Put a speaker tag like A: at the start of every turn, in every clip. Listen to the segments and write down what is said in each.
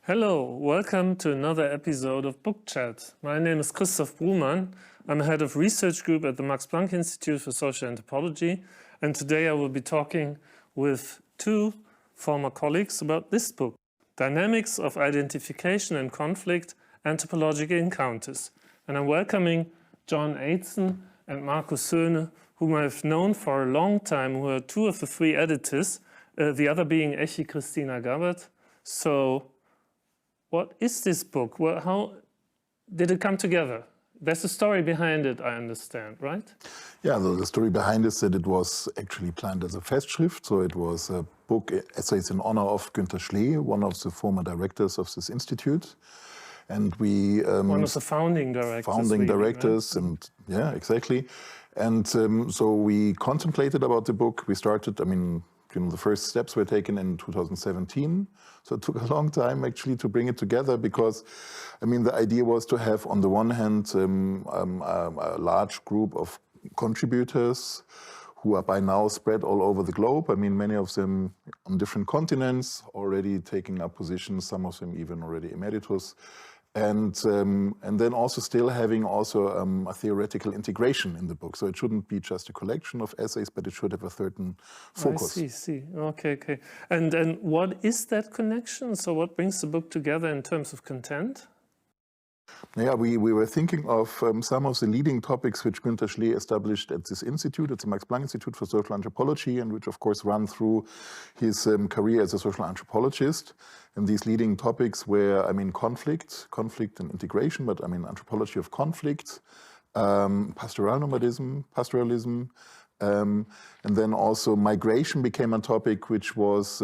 A: Hello, welcome to another episode of Book Chat. My name is Christoph Brumann. I'm head of research group at the Max Planck Institute for Social Anthropology, and today I will be talking with two former colleagues about this book, Dynamics of Identification and Conflict, Anthropological Encounters. And I'm welcoming John Eitzen and Markus Söhne, whom I've known for a long time, who are two of the three editors, the other being Echi Christina Gabbard. So, what is this book? Well, how did it come together? There's a story behind it, I understand, right?
B: Yeah, the story behind is that it was actually planned as a Festschrift. So it was a book, essays in honor of Günter Schlee, one of the former directors of this institute. And we...
A: one of the founding directors.
B: Founding directors,
A: right?
B: And yeah, exactly. And so we contemplated about the book. We started, the first steps were taken in 2017. So it took a long time actually to bring it together because, the idea was to have on the one hand a large group of contributors who are by now spread all over the globe. Many of them on different continents, already taking up positions, some of them even already emeritus. And then also still having also a theoretical integration in the book. So it shouldn't be just a collection of essays, but it should have a certain focus.
A: I see. Okay. And what is that connection? So what brings the book together in terms of content?
B: Yeah, we were thinking of some of the leading topics which Günter Schlee established at this institute. It's the Max Planck Institute for Social Anthropology, and which of course run through his career as a social anthropologist. And these leading topics were, conflict and integration, but anthropology of conflict, pastoral nomadism, pastoralism, and then also migration became a topic which was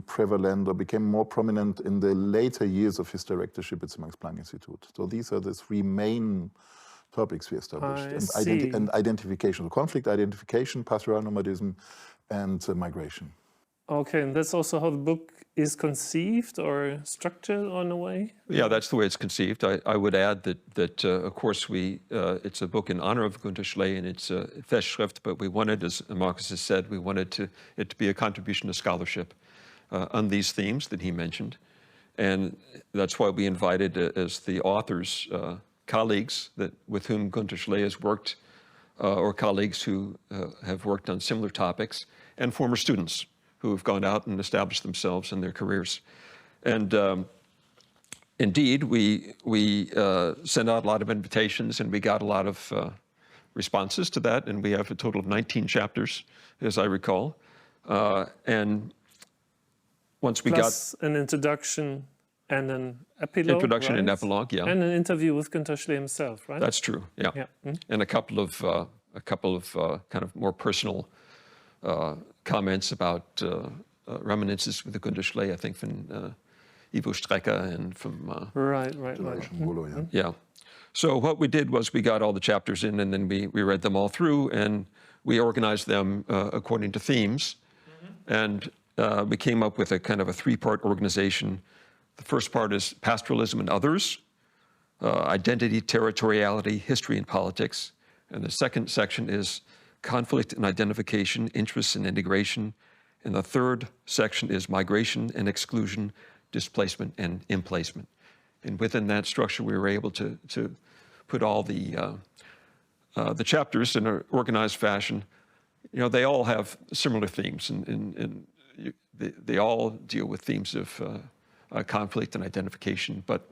B: prevalent or became more prominent in the later years of his directorship at the Max Planck Institute. So these are the three main topics we established. And identification, so conflict identification, pastoral nomadism, and migration.
A: Okay, and that's also how the book is conceived or structured in a way?
C: Yeah, that's the way it's conceived. I would add that of course, it's a book in honor of Günter Schlee, and it's a Festschrift, but we wanted, as Markus has said, we wanted it to be a contribution to scholarship on these themes that he mentioned. And that's why we invited, as the authors, colleagues with whom Günter Schlee has worked, or colleagues who have worked on similar topics, and former students who have gone out and established themselves in their careers. And indeed, we sent out a lot of invitations, and we got a lot of responses to that, and we have a total of 19 chapters, as I recall. And once we
A: Plus an introduction and an epilogue,
C: Introduction
A: right?
C: and epilogue, yeah.
A: And an interview with Günter Schlee himself, right?
C: That's true, yeah.
A: Mm-hmm.
C: And a couple of kind of more personal comments about reminiscences with the Günter Schlee, I think from Ivo Strecker and from...
A: Right.
C: Yeah. So what we did was we got all the chapters in, and then we read them all through, and we organized them according to themes. Mm-hmm. And we came up with a kind of a three-part organization. The first part is pastoralism and others, identity, territoriality, history, and politics. And the second section is conflict and identification, interests and integration. And the third section is migration and exclusion, displacement and emplacement. And within that structure, we were able to put all the chapters in an organized fashion. They all have similar themes, and they all deal with themes of conflict and identification, but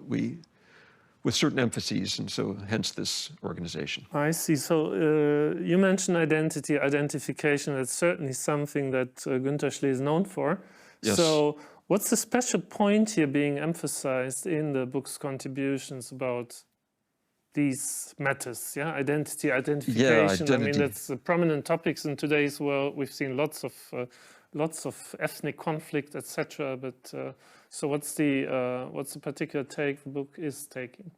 C: with certain emphases, and so hence this organization.
A: I see. So you mentioned identification. That's certainly something that Günter Schlee is known for.
C: Yes.
A: So what's the special point here being emphasized in the book's contributions about these matters? Yeah, identification.
C: Yeah, identity.
A: That's prominent topics in today's world. We've seen lots of ethnic conflict, etc. But so what's the particular take the book is taking?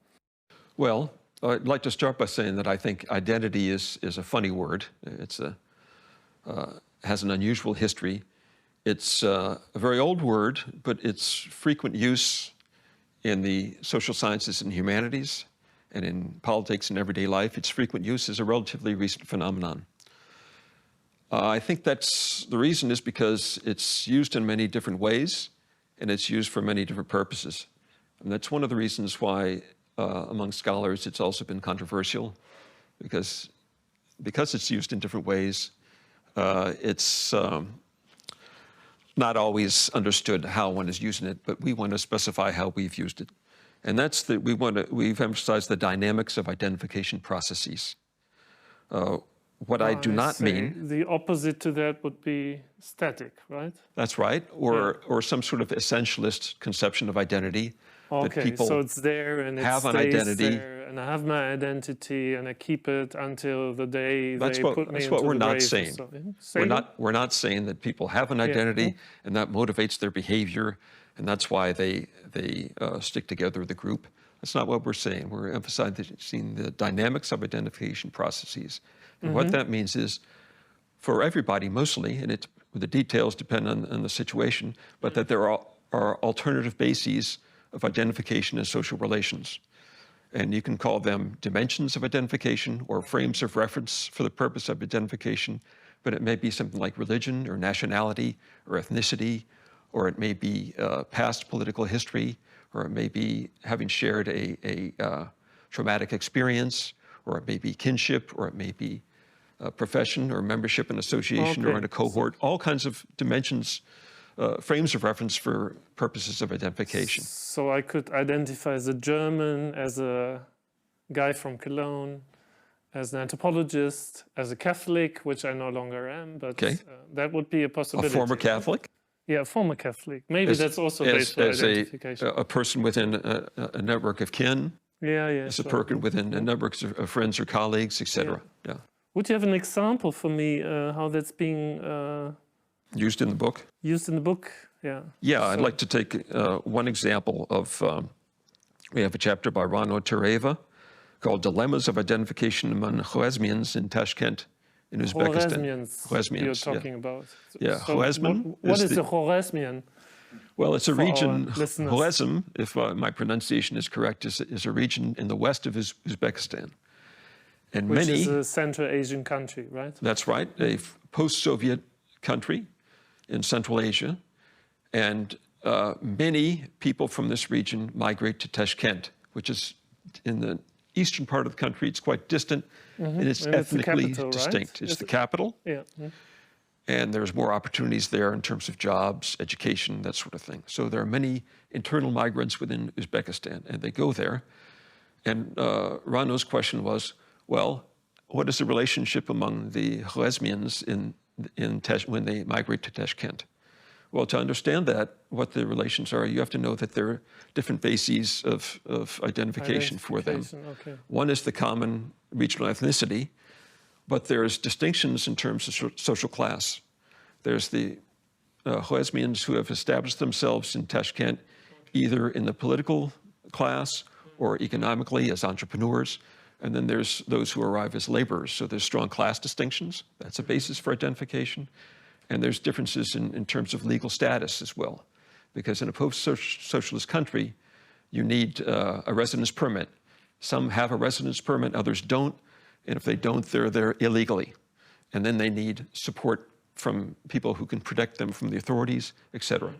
C: Well, I'd like to start by saying that I think identity is a funny word. It's has an unusual history. It's a very old word, but its frequent use in the social sciences and humanities and in politics and everyday life, its frequent use is a relatively recent phenomenon. I think that's the reason is because it's used in many different ways, and it's used for many different purposes. And that's one of the reasons why among scholars it's also been controversial, because it's used in different ways. It's not always understood how one is using it, but we want to specify how we've used it. And that's that we've emphasized the dynamics of identification processes. What I do not mean...
A: The opposite to that would be static, right?
C: That's right, or some sort of essentialist conception of identity.
A: Okay,
C: that people
A: so it's there and it
C: have
A: stays
C: an identity.
A: there, and I have my identity and I keep it until the day they put me into the grave.
C: That's what we're not saying. We're not saying that people have an identity and that motivates their behavior, and that's why they stick together with the group. That's not what we're saying. We're emphasizing the dynamics of identification processes. And what that means is, for everybody mostly, and the details depend on the situation, but that there are alternative bases of identification in social relations. And you can call them dimensions of identification or frames of reference for the purpose of identification, but it may be something like religion or nationality or ethnicity, or it may be past political history, or it may be having shared a traumatic experience, or it may be kinship, or it may be profession or membership in association or in a cohort, all kinds of dimensions, frames of reference for purposes of identification.
A: So I could identify as a German, as a guy from Cologne, as an anthropologist, as a Catholic, which I no longer am, but that would be a possibility.
C: A former Catholic?
A: Yeah, former Catholic. Maybe that's also based on identification.
C: A person within a network of kin. As a person within a network of friends or colleagues, etc. Yeah.
A: Would you have an example for me how that's being
C: used in the book?
A: Used in the book, yeah.
C: Yeah, I'd like to take one example of, we have a chapter by Rano Tereva called Dilemmas of Identification Among Khwarezmians in Tashkent in Uzbekistan.
A: Khwarezmians you're talking about.
C: Yeah,
A: so
C: Khwarezm.
A: What is a Khwarezmian?
C: Well, it's a region, Khwarezm, if my pronunciation is correct, is a region in the west of Uzbekistan. And
A: Which is a Central Asian country, right?
C: That's right, a post-Soviet country in Central Asia. And many people from this region migrate to Tashkent, which is in the eastern part of the country. It's quite distant, and it's ethnically distinct. Right? It's the capital.
A: Yeah.
C: And there's more opportunities there in terms of jobs, education, that sort of thing. So there are many internal migrants within Uzbekistan, and they go there. And Rano's question was, well, what is the relationship among the Khwarezmians when they migrate to Tashkent? Well, to understand that, what the relations are, you have to know that there are different bases of identification for them.
A: Okay.
C: One is the common regional ethnicity, but there's distinctions in terms of social class. There's the Khwarezmians who have established themselves in Tashkent either in the political class or economically as entrepreneurs. And then there's those who arrive as laborers. So there's strong class distinctions. That's a basis for identification. And there's differences in terms of legal status as well. Because in a post-socialist country, you need a residence permit. Some have a residence permit, others don't. And if they don't, they're there illegally. And then they need support from people who can protect them from the authorities, et cetera.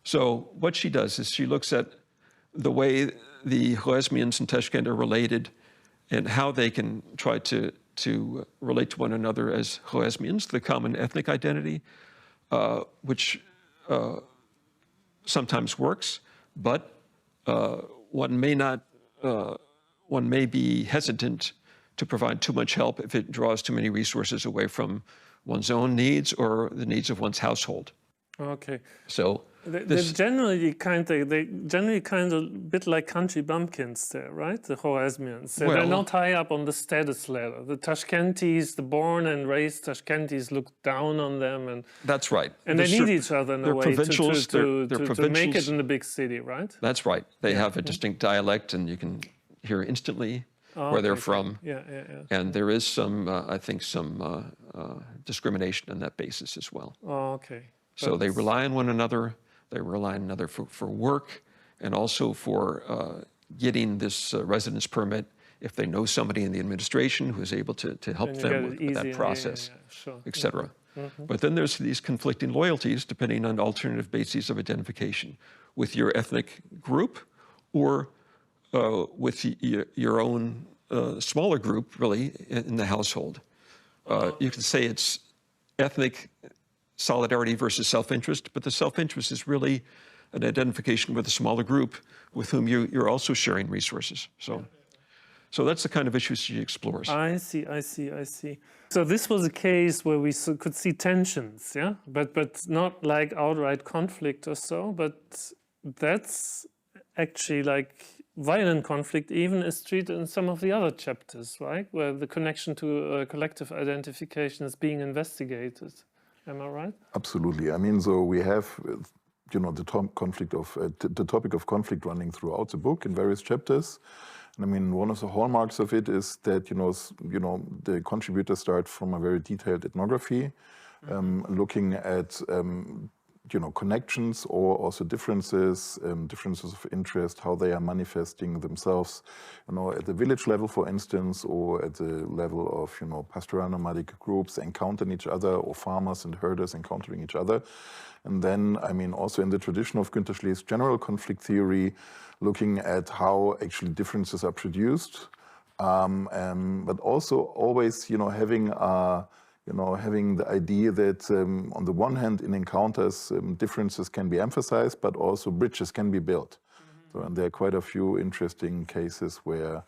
C: So what she does is she looks at the way the Khwarezmians in Tashkent are related and how they can try to relate to one another as Khwarezmians, the common ethnic identity, which sometimes works, but one may be hesitant to provide too much help if it draws too many resources away from one's own needs or the needs of one's household.
A: Okay.
C: So
A: they're generally kind of a bit like country bumpkins there, right? The Khwarezmians. They're not high up on the status ladder. The Tashkentis, the born and raised Tashkentis, look down on them, and
C: that's right.
A: And they need each other in a way to make it in the big city, right?
C: That's right. They have a distinct dialect, and you can hear instantly where they're from.
A: Yeah.
C: And there is some, I think, some discrimination on that basis as well.
A: Oh, okay.
C: So they rely on one another. They rely on another for work and also for getting this residence permit if they know somebody in the administration who is able to help them with that process, et cetera. But then there's these conflicting loyalties depending on alternative bases of identification with your ethnic group or with your own smaller group, really, in the household. You can say it's ethnic solidarity versus self-interest, but the self-interest is really an identification with a smaller group with whom you're also sharing resources. So that's the kind of issues she explores.
A: I see. So this was a case where we could see tensions, yeah? But not like outright conflict or so, but that's actually like violent conflict even is treated in some of the other chapters, right? Where the connection to collective identification is being investigated. Am I right?
B: Absolutely. I mean, so we have, the topic of conflict running throughout the book in various chapters. And I mean, one of the hallmarks of it is that, the contributors start from a very detailed ethnography, looking at, connections or also differences of interest, how they are manifesting themselves, at the village level, for instance, or at the level of, pastoral nomadic groups encountering each other, or farmers and herders encountering each other. And then, I mean, also in the tradition of Günter Schlee's general conflict theory, looking at how actually differences are produced, but also always, having the idea that on the one hand, in encounters, differences can be emphasized, but also bridges can be built. So, and there are quite a few interesting cases where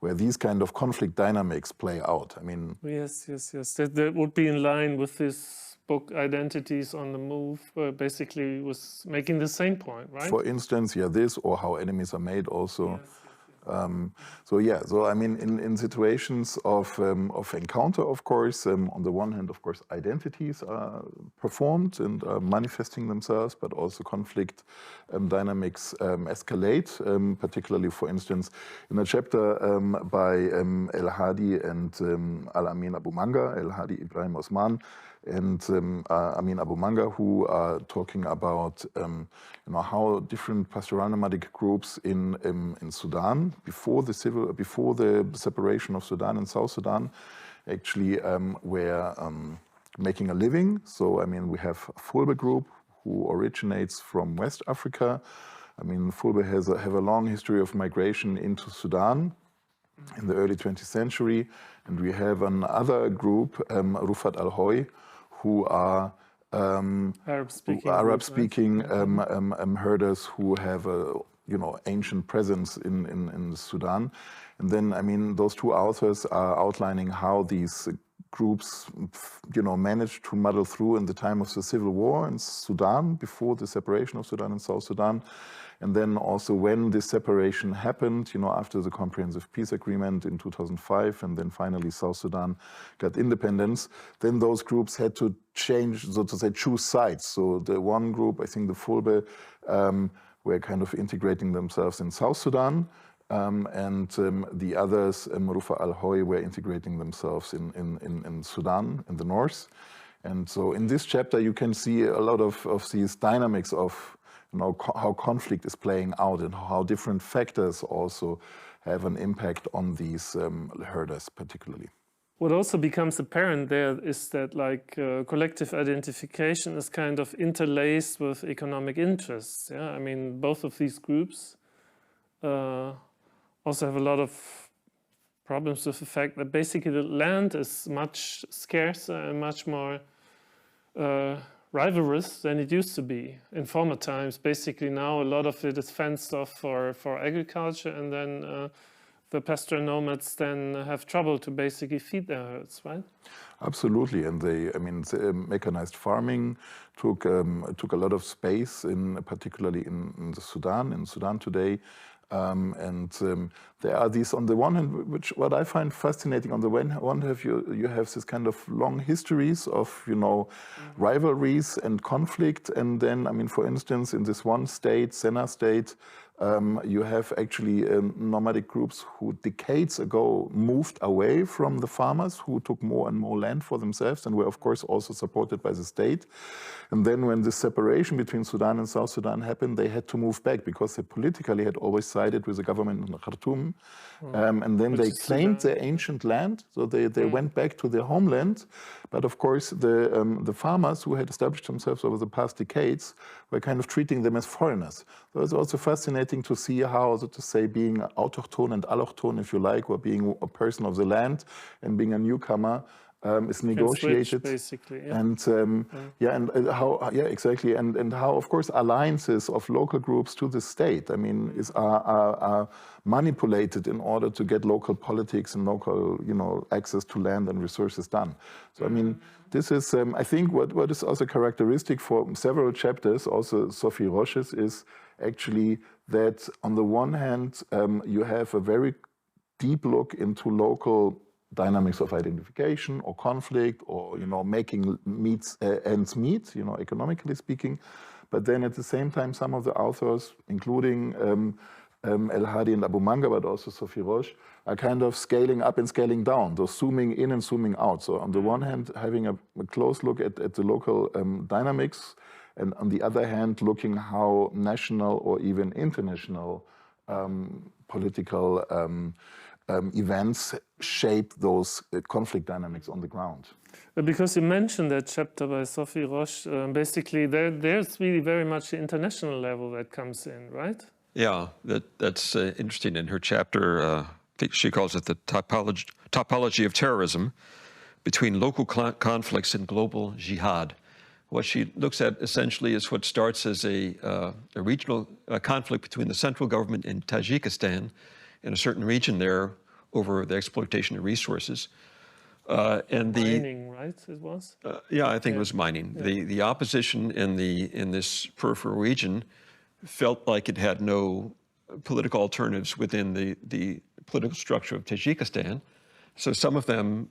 B: these kind of conflict dynamics play out. I mean,
A: yes. That would be in line with this book, Identities on the Move, basically was making the same point, right?
B: For instance, this, or How Enemies Are Made also.
A: Yes.
B: So I mean, in situations of encounter, of course, on the one hand, of course, identities are performed and are manifesting themselves, but also conflict dynamics escalate, particularly, for instance, in a chapter by El Hadi and Al-Amin Abu Manga, El Hadi Ibrahim Osman, and Amin Abu Manga, who are talking about how different pastoral nomadic groups in Sudan before the separation of Sudan and South Sudan actually were making a living. So I mean, we have Fulbe group who originates from West Africa. I mean, Fulbe have a long history of migration into Sudan in the early 20th century, and we have another group, Rufat al-Hoy, who are Arab-speaking herders who have a ancient presence in Sudan. And then, I mean, those two authors are outlining how these groups, managed to muddle through in the time of the civil war in Sudan, before the separation of Sudan and South Sudan. And then also when this separation happened, after the Comprehensive Peace Agreement in 2005, and then finally South Sudan got independence, then those groups had to change, so to say, choose sides. So the one group, I think the Fulbe, were kind of integrating themselves in South Sudan, and the others, Rufa al-Hoy, were integrating themselves in Sudan, in the north. And so in this chapter, you can see a lot of these dynamics of how conflict is playing out and how different factors also have an impact on these herders particularly.
A: What also becomes apparent there is that collective identification is kind of interlaced with economic interests. Yeah, I mean, both of these groups also have a lot of problems with the fact that basically the land is much scarcer and much more rivalrous than it used to be in former times. Basically now a lot of it is fenced off for agriculture, and then the pastoral nomads then have trouble to basically feed their herds, right?
B: Absolutely, and mechanized farming took a lot of space, particularly in Sudan today. There are these, on the one hand, what I find fascinating. On the one hand, you have this kind of long histories of rivalries and conflict, and then for instance, in this one state, Sennar state, you have actually nomadic groups who decades ago moved away from the farmers, who took more and more land for themselves and were of course also supported by the state. And then when the separation between Sudan and South Sudan happened, they had to move back because they politically had always sided with the government in Khartoum. And then they claimed their ancient land, so they went back to their homeland. But of course, the farmers who had established themselves over the past decades were kind of treating them as foreigners. So it's also fascinating fascinating to see how, so to say, being autochtone and allochtone, if you like, or being a person of the land and being a newcomer is negotiated,
A: basically, yeah.
B: and how, exactly, and how, of course, alliances of local groups to the state, I mean, are manipulated in order to get local politics and local, access to land and resources done. So, I mean, this is, I think, what is also characteristic for several chapters, also Sophie Roche's, is actually that on the one hand, you have a very deep look into local dynamics of identification or conflict, or making ends meet, economically speaking. But then at the same time, some of the authors, including El Hadi and Abu Manga, but also Sophie Roche, are kind of scaling up and scaling down, so zooming in and zooming out. So on the one hand, having a close look at the local dynamics, and on the other hand, looking how national or even international political events shape those conflict dynamics on the ground.
A: Because you mentioned that chapter by Sophie Roche, basically there's really very much the international level that comes in, right?
C: Yeah, that's interesting. In her chapter, I think she calls it the topology of terrorism between local conflicts and global jihad. What she looks at essentially is what starts as a regional conflict between the central government in Tajikistan in a certain region there over the exploitation of resources. And
A: mining, right? It was.
C: Yeah, I think it was mining. Yeah. The opposition in this peripheral region felt like it had no political alternatives within the political structure of Tajikistan. So some of them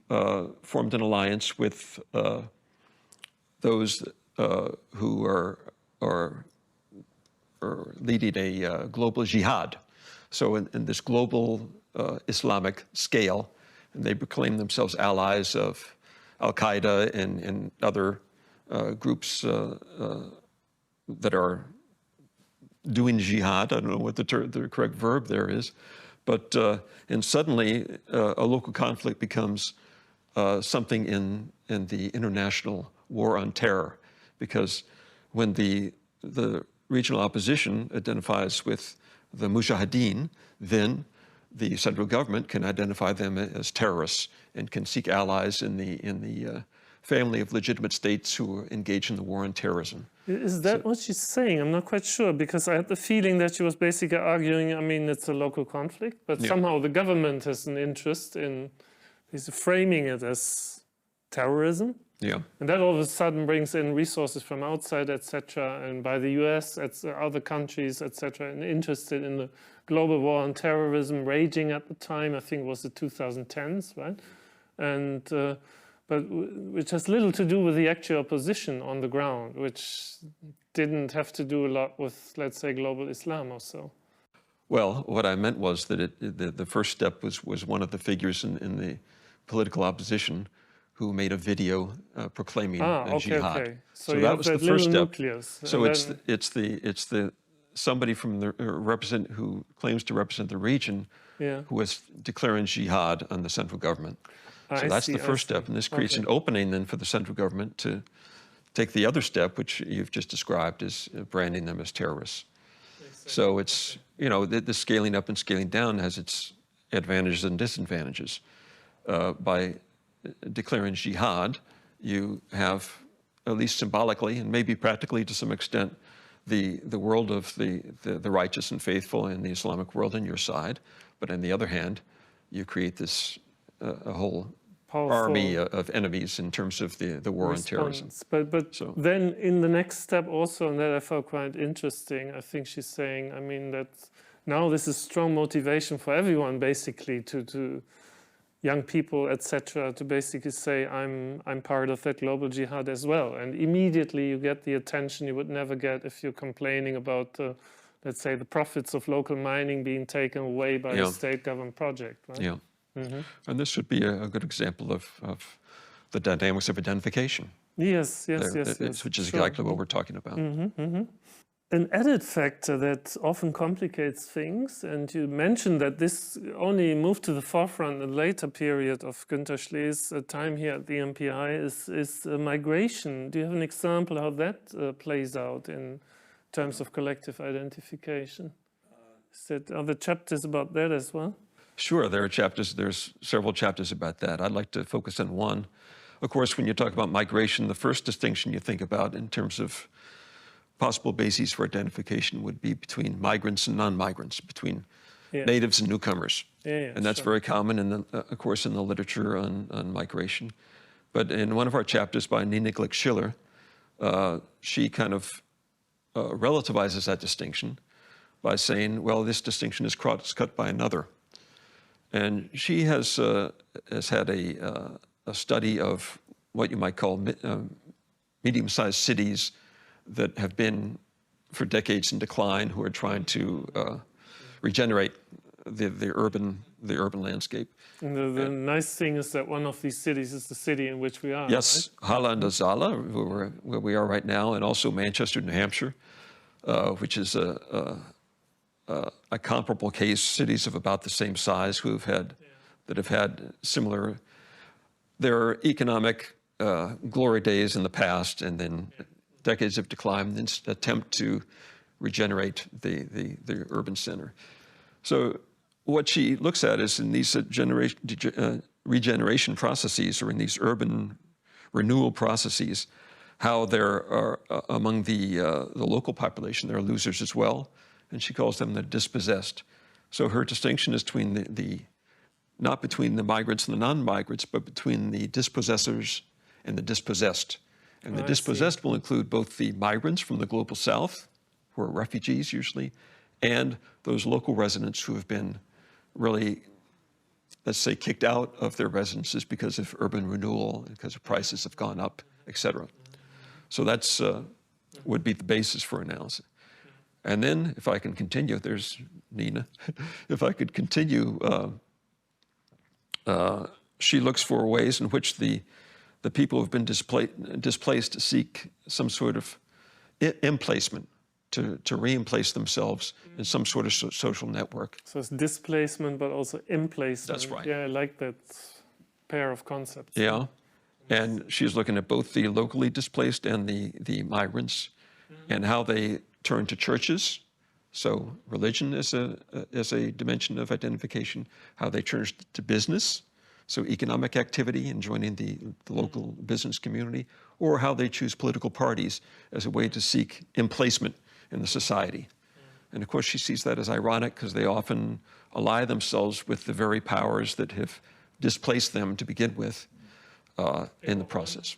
C: formed an alliance with those who are leading a global jihad. So in this global Islamic scale, and they proclaim themselves allies of Al-Qaeda and other groups that are doing jihad. I don't know what the correct verb there is, but and suddenly a local conflict becomes something in the international war on terror, because when the regional opposition identifies with the Mujahideen, then the central government can identify them as terrorists and can seek allies in the family of legitimate states who engage in the war on terrorism.
A: Is that what she's saying? I'm not quite sure, because I had the feeling that she was basically arguing, I mean, it's a local conflict, but somehow the government has an interest in framing it as terrorism.
C: Yeah.
A: And that all of a sudden brings in resources from outside, etc., and by the US, other countries, etc., and interested in the global war on terrorism raging at the time. I think it was the 2010s, right? And but which has little to do with the actual opposition on the ground, which didn't have to do a lot with, let's say, global Islam or so.
C: Well, what I meant was that the first step was one of the figures in the political opposition who made a video proclaiming jihad.
A: Okay.
C: So that was the first step.
A: Nucleus,
C: so it's the somebody from the who claims to represent the region who is declaring jihad on the central government. So that's the first step, and this creates an opening then for the central government to take the other step, which you've just described as branding them as terrorists. So it's, the scaling up and scaling down has its advantages and disadvantages. By declaring jihad, you have, at least symbolically and maybe practically to some extent, the world of the righteous and faithful in the Islamic world on your side. But on the other hand, you create this a whole army of enemies in terms of the war on terrorism.
A: But then in the next step also, and that I found quite interesting, I think she's saying, I mean, that now this is strong motivation for everyone, basically, to young people, etc., to basically say, I'm part of that global jihad as well. And immediately you get the attention you would never get if you're complaining about, let's say, the profits of local mining being taken away by a state-governed project, right?
C: Yeah. Mm-hmm. And this would be a good example of the dynamics of identification.
A: Yes.
C: Which is exactly what we're talking about.
A: Mm-hmm, mm-hmm. An added factor that often complicates things, and you mentioned that this only moved to the forefront in a later period of Günter Schlee's time here at the MPI, is migration. Do you have an example how that plays out in terms of collective identification? Are there chapters about that as well?
C: Sure, there are chapters. There's several chapters about that. I'd like to focus on one. Of course, when you talk about migration, the first distinction you think about in terms of possible bases for identification would be between migrants and non-migrants, between natives and newcomers. And that's very common, of course, in the literature on migration. But in one of our chapters by Nina Glick-Schiller, she kind of relativizes that distinction by saying, well, this distinction is cut by another. And she has had a study of what you might call medium-sized cities that have been for decades in decline, who are trying to regenerate the urban landscape.
A: And the nice thing is that one of these cities is the city in which we are.
C: Yes,
A: right?
C: Halle an der Saale, where we are right now, and also Manchester, New Hampshire, which is a comparable case, cities of about the same size that have had similar, their economic glory days in the past, and then decades of decline, and then attempt to regenerate the urban center. So what she looks at is in these regeneration processes, or in these urban renewal processes, how there are among the local population, there are losers as well, and she calls them the dispossessed. So her distinction is between not between the migrants and the non-migrants, but between the dispossessors and the dispossessed. And the dispossessed will include both the migrants from the global south, who are refugees usually, and those local residents who have been really, let's say, kicked out of their residences because of urban renewal, because of prices have gone up, et cetera. So that's would be the basis for analysis. And then, if I can continue, there's Nina. If I could continue, she looks for ways in which the people who have been displaced seek some sort of emplacement, to re-emplace themselves in some sort of social network.
A: So it's displacement, but also emplacement.
C: That's right.
A: Yeah, I like that pair of concepts.
C: Yeah, and she's looking at both the locally displaced and the migrants, and how they turn to churches. So religion is a dimension of identification. How they turn to business, so economic activity and joining the local business community, or how they choose political parties as a way to seek emplacement in the society. And of course, she sees that as ironic because they often ally themselves with the very powers that have displaced them to begin with in the process.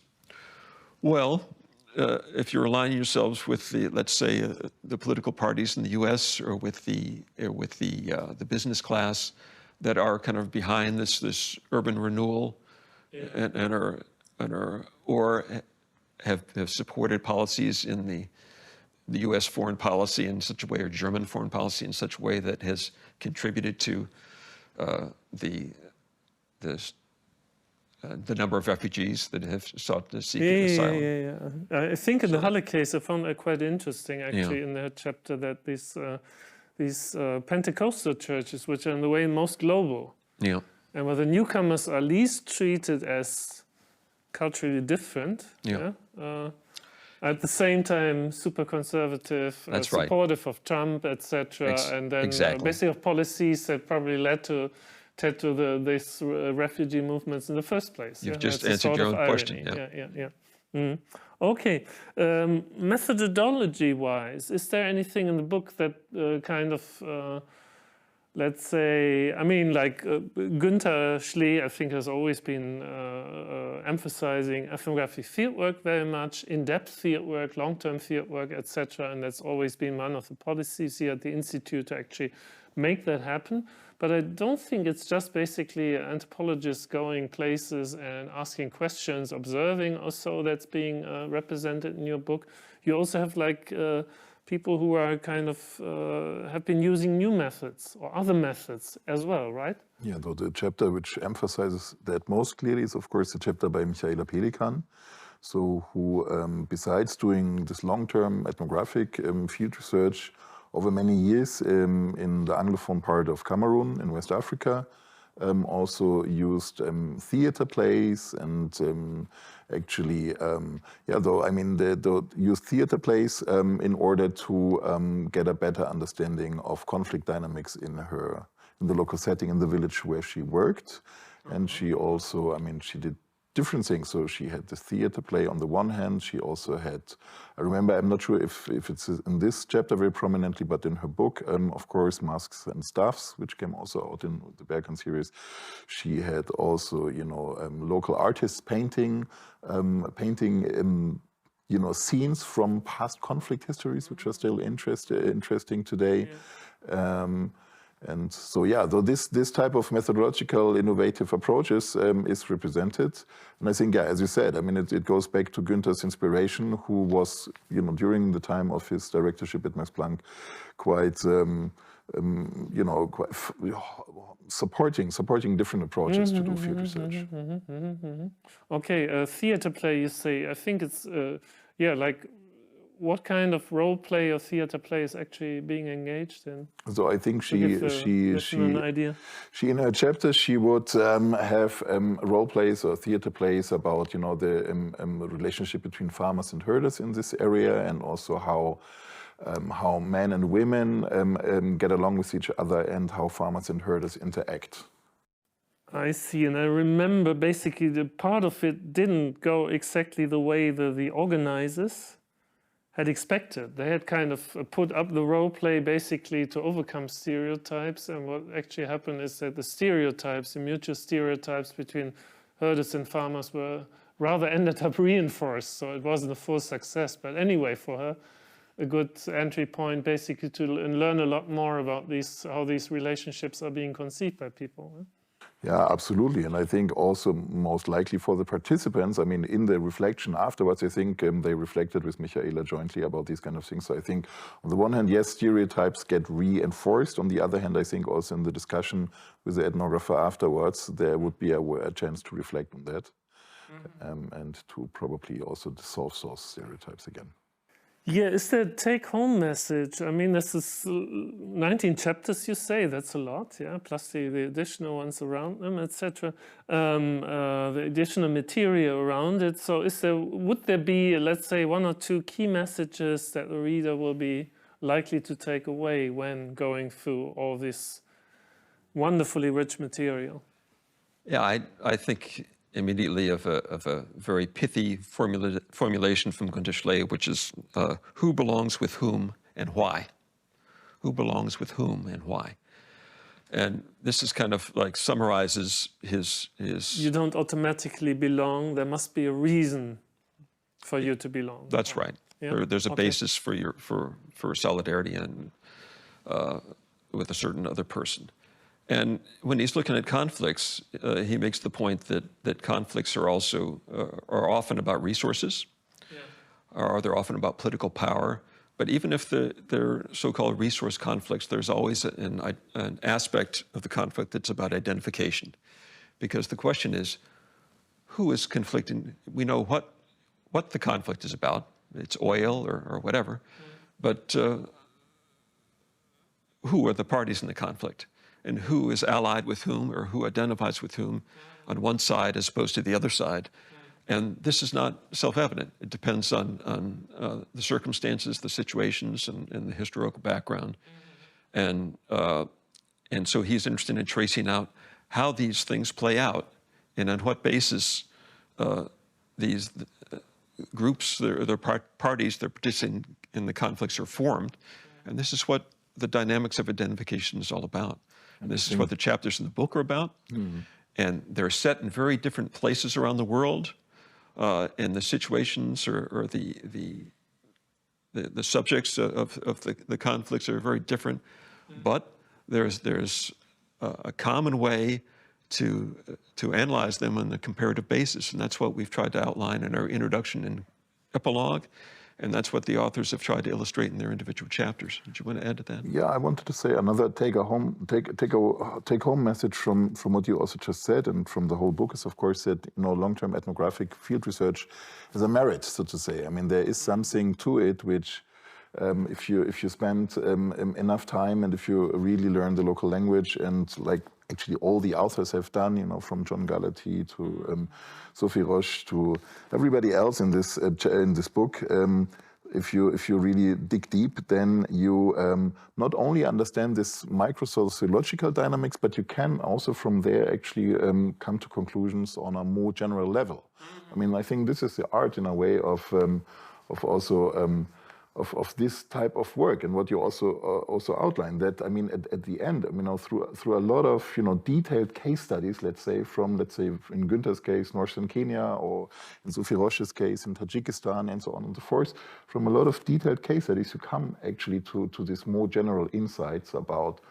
C: Well, if you're aligning yourselves with let's say, the political parties in the U.S. or with the business class that are kind of behind this urban renewal, or have supported policies in the U.S. foreign policy in such a way, or German foreign policy in such a way that has contributed to the number of refugees that have sought to seek asylum.
A: Yeah. I think in the Halle case, I found it quite interesting, actually, in that chapter, that these Pentecostal churches, which are in the way most global, and where the newcomers are least treated as culturally different, at the same time super conservative, supportive of Trump, etc., and then basically of policies that probably led to these refugee movements in the first place.
C: You've just answered your own question.
A: Okay. Methodology-wise, is there anything in the book that kind of, let's say, I mean, like Günter Schlee, I think, has always been emphasizing ethnographic fieldwork very much, in-depth fieldwork, long-term fieldwork, etc., and that's always been one of the policies here at the Institute to actually make that happen. But I don't think it's just basically anthropologists going places and asking questions, observing or so that's being represented in your book. You also have like people who are kind of have been using new methods or other methods as well, right?
B: Yeah, the chapter which emphasizes that most clearly is, of course, the chapter by Michaela Pelikan. So who, besides doing this long-term ethnographic field research over many years in the Anglophone part of Cameroon in West Africa, also used theater plays and actually, though, I mean, they used theater plays in order to get a better understanding of conflict dynamics in the local setting, in the village where she worked. And she also, I mean, she did different things. So she had the theater play on the one hand. She also had, I remember, I'm not sure if it's in this chapter very prominently, but in her book, of course, Masks and Stuffs, which came also out in the Berkan series. She had also, you know, local artists painting scenes from past conflict histories, which are still interesting today. Yeah. And so, yeah, so this type of methodological innovative approaches is represented. And I think, yeah, as you said, I mean, it goes back to Günther's inspiration, who was, you know, during the time of his directorship at Max Planck, quite, supporting different approaches to do field research.
A: Okay, theater play, you say. I think it's, like, what kind of role play or theater play is actually being engaged in?
B: So I think she
A: an idea.
B: She in her chapter she would have role plays or theater plays about, you know, the relationship between farmers and herders in this area, and also how men and women get along with each other, and how farmers and herders interact.
A: I see, and I remember basically the part of it didn't go exactly the way the organizers had expected. They had kind of put up the role play basically to overcome stereotypes, and what actually happened is that the stereotypes, the mutual stereotypes between herders and farmers were rather ended up reinforced, so it wasn't a full success. But anyway, for her, a good entry point basically to learn a lot more about how these relationships are being conceived by people.
B: Yeah, absolutely. And I think also most likely for the participants, I mean, in the reflection afterwards, I think they reflected with Michaela jointly about these kind of things. So I think on the one hand, yes, stereotypes get reinforced. On the other hand, I think also in the discussion with the ethnographer afterwards, there would be a chance to reflect on that and to probably also dissolve those stereotypes again.
A: Yeah, is there a take-home message? I mean, this is 19 chapters, you say. That's a lot, yeah, plus the additional ones around them, etc. The additional material around it. So would there be, let's say, one or two key messages that the reader will be likely to take away when going through all this wonderfully rich material?
C: Yeah, I think immediately of a very pithy formulation from Günter Schlee, which is who belongs with whom and why. Who belongs with whom and why. And this is kind of like summarizes his...
A: You don't automatically belong. There must be a reason for you to belong.
C: That's right. Yeah? There's a basis for solidarity and with a certain other person. And when he's looking at conflicts, he makes the point that conflicts are also are often about resources, or they're often about political power. But even if they're so-called resource conflicts, there's always an aspect of the conflict that's about identification, because the question is, who is conflicting? We know what the conflict is about. It's oil or whatever, but who are the parties in the conflict? And who is allied with whom, or who identifies with whom on one side as opposed to the other side. And this is not self-evident. It depends on the circumstances, the situations, and the historical background. And so he's interested in tracing out how these things play out and on what basis these groups, their parties, they're participating in the conflicts are formed. And this is what the dynamics of identification is all about. And this is what the chapters in the book are about. And they're set in very different places around the world. And the situations or the subjects of the conflicts are very different. But there's a common way to analyze them on a comparative basis. And that's what we've tried to outline in our introduction and epilogue. And that's what the authors have tried to illustrate in their individual chapters. Did you want to add to that?
B: Yeah, I wanted to say another take-home message from what you also just said, and from the whole book is, of course, that long-term ethnographic field research is a merit, so to say. I mean, there is something to it which, if you spend enough time and if you really learn the local language and actually all the authors have done, you know, from John Gallaty to Sophie Roche to everybody else in this book. If you really dig deep, then you not only understand this microsociological dynamics, but you can also from there actually come to conclusions on a more general level. I mean, I think this is the art in a way of also of this type of work, and what you also outlined, that I mean at the end, you know, through a lot of, you know, detailed case studies, let's say in Günther's case, northern Kenya, or in Sophie Roche's case in Tajikistan, and so on and so forth, from a lot of detailed case studies, you come actually to this more general insights about,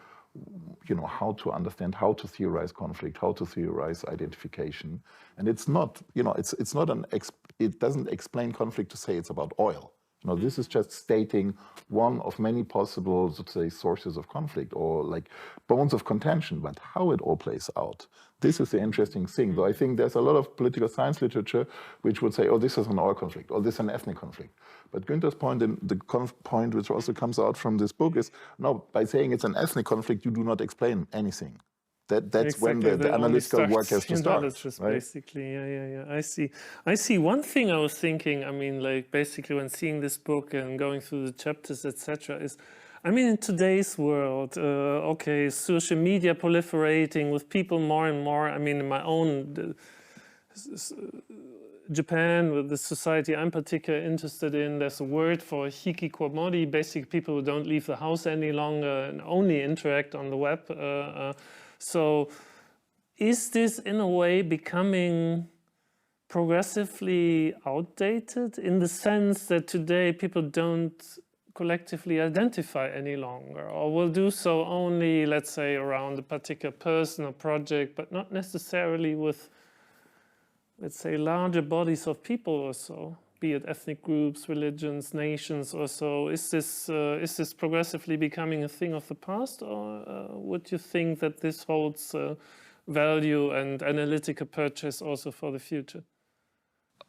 B: you know, how to understand, how to theorize conflict, how to theorize identification. And it's not, you know, it doesn't explain conflict to say it's about oil. No, this is just stating one of many possible, so to say, sources of conflict, or like bones of contention, but how it all plays out. This is the interesting thing. Though I think there's a lot of political science literature which would say, oh, this is an oil conflict, or this is an ethnic conflict. But Günther's point, and the point which also comes out from this book, is, no, by saying it's an ethnic conflict, you do not explain anything. That's exactly when the analytical work has to start. Right?
A: Basically, yeah. I see. One thing I was thinking, I mean, like basically when seeing this book and going through the chapters, etc., is, I mean, in today's world, okay, social media proliferating with people more and more. I mean, in my own Japan, with the society I'm particularly interested in, there's a word for hikikomori, basically people who don't leave the house any longer and only interact on the web. So is this in a way becoming progressively outdated, in the sense that today people don't collectively identify any longer, or will do so only, let's say, around a particular person or project, but not necessarily with, let's say, larger bodies of people or so, be it ethnic groups, religions, nations or so? Is this progressively becoming a thing of the past, or would you think that this holds value and analytical purchase also for the future?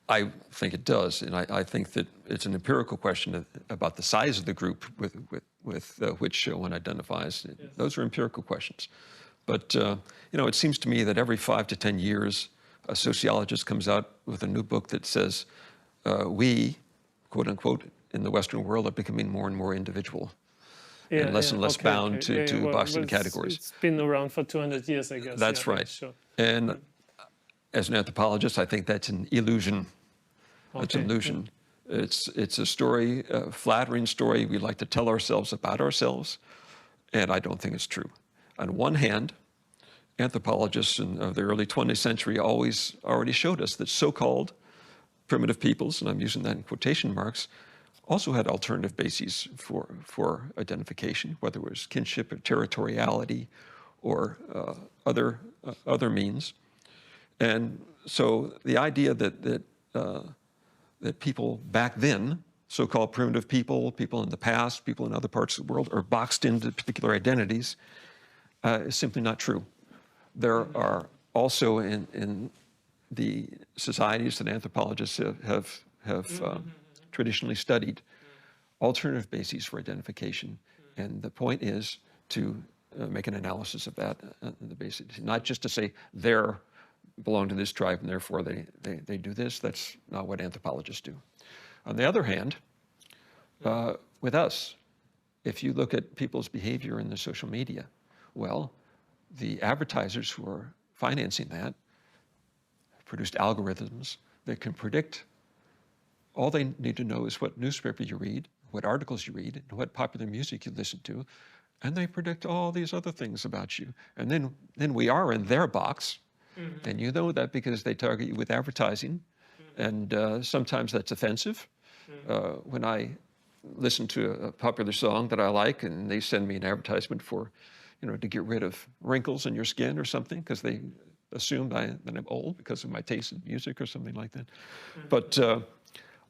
C: I think it does, and I think that it's an empirical question about the size of the group with which one identifies. Yes. Those are empirical questions. But you know, it seems to me that every 5 to 10 years, a sociologist comes out with a new book that says, we, quote unquote, in the Western world are becoming more and more individual, and less bound to boxing categories.
A: It's been around for 200 years, I guess.
C: That's right. Sure. And as an anthropologist, I think that's an illusion. It's an illusion. It's a story, a flattering story we like to tell ourselves about ourselves, and I don't think it's true. On one hand, anthropologists of the early 20th century already showed us that so-called primitive peoples, and I'm using that in quotation marks, also had alternative bases for identification, whether it was kinship or territoriality or other means. And so the idea that people back then, so-called primitive people in the past, people in other parts of the world, are boxed into particular identities is simply not true. There are also in the societies that anthropologists have traditionally studied alternative bases for identification, and the point is to make an analysis of that, the basis, not just to say they're belong to this tribe and therefore they do this. That's not what anthropologists do. On the other hand, with us, if you look at people's behavior in the social media, well, the advertisers who are financing that produced algorithms that can predict. All they need to know is what newspaper you read, what articles you read, and what popular music you listen to, and they predict all these other things about you. And then we are in their box, and you know that because they target you with advertising, and sometimes that's offensive. When I listen to a popular song that I like, and they send me an advertisement for, to get rid of wrinkles in your skin or something, because they assume that I'm old because of my taste in music or something like that. But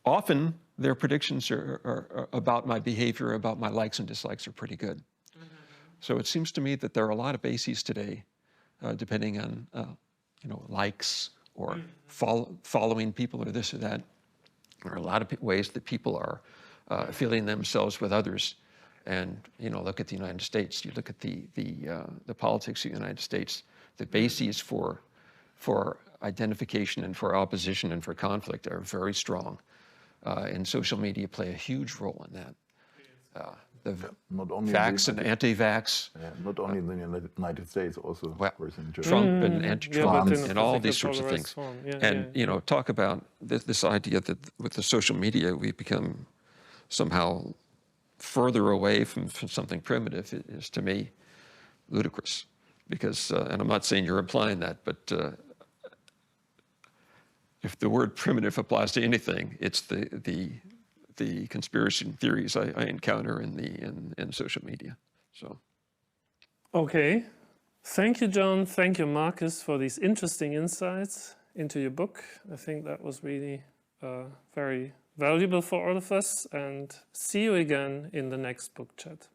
C: often their predictions are about my behavior, about my likes and dislikes are pretty good. So it seems to me that there are a lot of bases today, depending on likes or following people or this or that. There are a lot of ways that people are feeling themselves with others. And look at the United States. You look at the politics of the United States. The bases for identification and for opposition and for conflict are very strong, and social media play a huge role in that.
B: Not only
C: Vax and anti-vax.
B: Not only in the United States, also of course in Germany.
C: Trump and anti-Trump and all these sorts of things. Talk about this idea that with the social media we've become somehow further away from something primitive is to me ludicrous. Because, and I'm not saying you're implying that, but if the word primitive applies to anything, it's the conspiracy theories I encounter in social media. So.
A: Okay. Thank you, John. Thank you, Marcus, for these interesting insights into your book. I think that was really very valuable for all of us. And see you again in the next book chat.